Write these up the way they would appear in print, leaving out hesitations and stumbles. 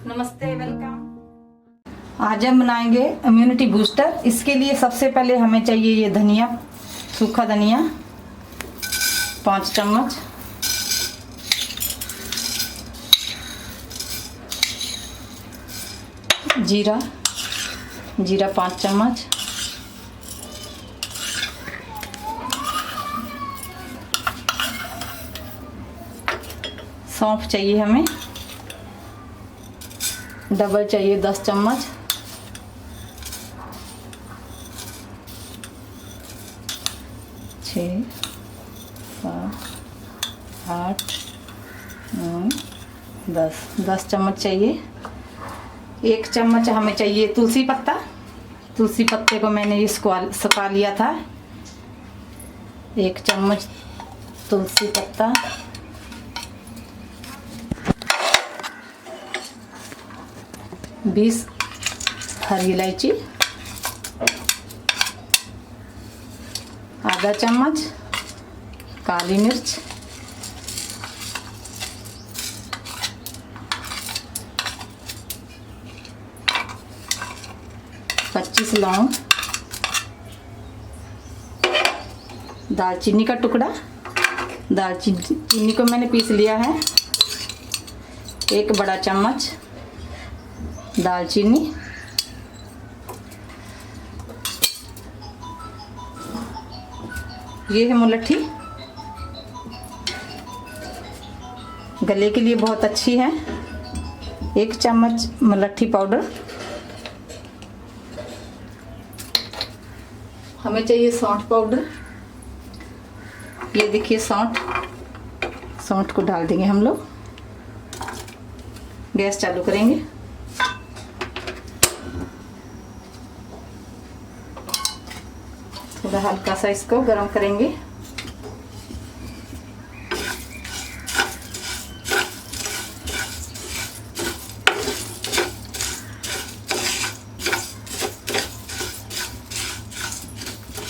नमस्ते, वेलकम। आज हम बनाएंगे इम्यूनिटी बूस्टर। इसके लिए सबसे पहले हमें चाहिए ये धनिया, सूखा धनिया 5 चम्मच, जीरा 5 चम्मच, सौंफ चाहिए हमें डबल चाहिए 10 चम्मच, छः 7 8 9 10 चम्मच चाहिए। 1 चम्मच हमें चाहिए तुलसी पत्ता। तुलसी पत्ते को मैंने इसको सुखा लिया था। 1 चम्मच तुलसी पत्ता, 20 हरी इलायची, आधा चम्मच काली मिर्च, 25 लौंग, दालचीनी का टुकड़ा। दालचीनी को मैंने पीस लिया है। 1 बड़ा चम्मच दालचीनी, ये है मुलट्ठी, गले के लिए बहुत अच्छी है। 1 चम्मच मुलट्ठी पाउडर। हमें चाहिए सौंठ पाउडर। ये देखिए सौंठ को डाल देंगे हम लोग। गैस चालू करेंगे। थोड़ा हल्का सा इसको गरम करेंगे।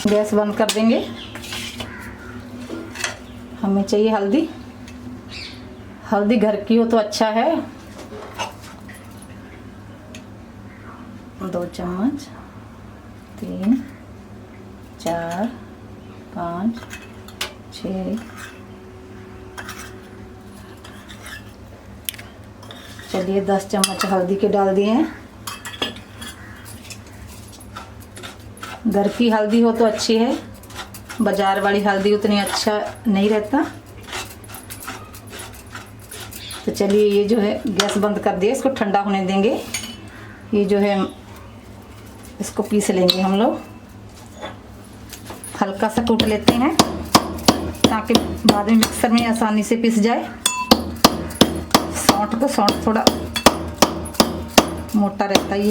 गैस बंद कर देंगे। हमें चाहिए हल्दी। हल्दी घर की हो तो अच्छा है। 2 चम्मच, 3 4 5 6, चलिए 10 चम्मच हल्दी के डाल दिए हैं। घर की हल्दी हो तो अच्छी है, बाजार वाली हल्दी उतनी अच्छा नहीं रहता। तो चलिए ये जो है गैस बंद कर दिया, इसको ठंडा होने देंगे। ये जो है इसको पीस लेंगे हम लोग। हल्का सा कूट लेते हैं ताकि बाद में मिक्सर में आसानी से पिस जाए। सौंठ थोड़ा मोटा रहता है।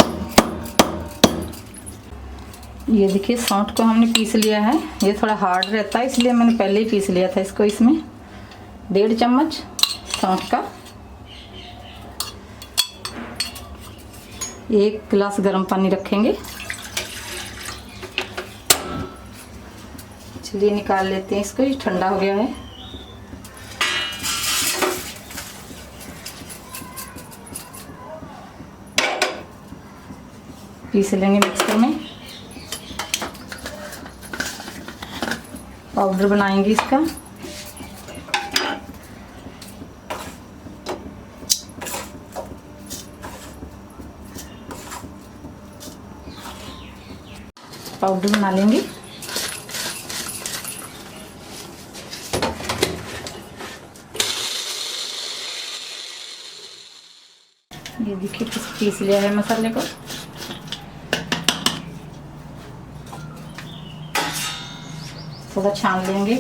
ये देखिए सौंठ को हमने पीस लिया है। ये थोड़ा हार्ड रहता है, इसलिए मैंने पहले ही पीस लिया था इसको। इसमें 1.5 चम्मच सौंठ का, 1 गिलास गर्म पानी रखेंगे। चलिए निकाल लेते हैं इसको, ये ठंडा हो गया है। पीस लेंगे मिक्सर में। पाउडर बनाएंगे इसका। पाउडर बना लेंगे। ये देखिए पीस लिया है मसाले को। थोड़ा छान लेंगे।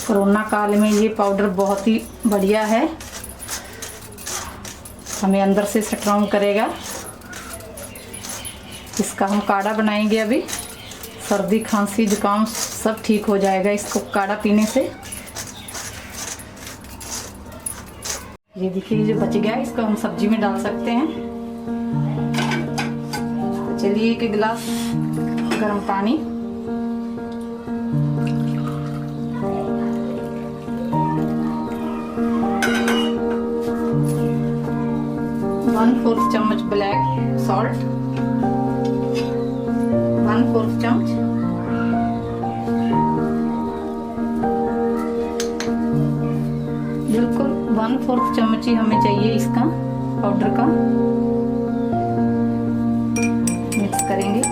कोरोना काल में ये पाउडर बहुत ही बढ़िया है, हमें अंदर से स्ट्रॉन्ग करेगा। इसका हम काढ़ा बनाएंगे अभी। सर्दी खांसी जुकाम सब ठीक हो जाएगा इसको काढ़ा पीने से। ये देखिए जो बच गया इसको हम सब्जी में डाल सकते हैं। तो चलिए 1 गिलास गर्म पानी, ¼ चम्मच ब्लैक सॉल्ट, 1/4 चम्मच, बिल्कुल 1/4 चम्मच ही हमें चाहिए इसका पाउडर का। मिक्स करेंगे।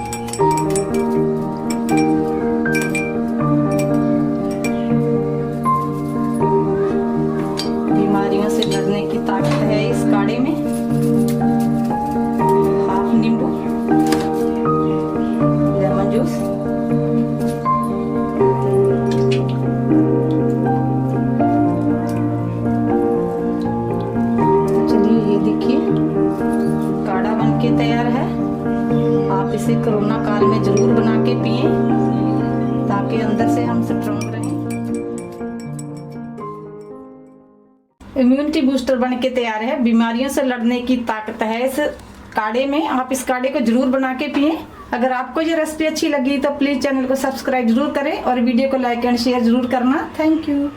बीमारियों से लड़ने की ताकत है इस काढ़े में। हाफ नींबू, लेमन जूस, काढ़ा बनके तैयार है। आप इसे कोरोना काल में जरूर बना के पिए ताकि अंदर से हम स्ट्रॉन्ग रहें। इम्यूनिटी बूस्टर बनके तैयार है। बीमारियों से लड़ने की ताकत है इस काढ़े में। आप इस काढ़े को जरूर बना के पिए। अगर आपको ये रेसिपी अच्छी लगी तो प्लीज चैनल को सब्सक्राइब जरूर करें और वीडियो को लाइक एंड शेयर जरूर करना। Thank you.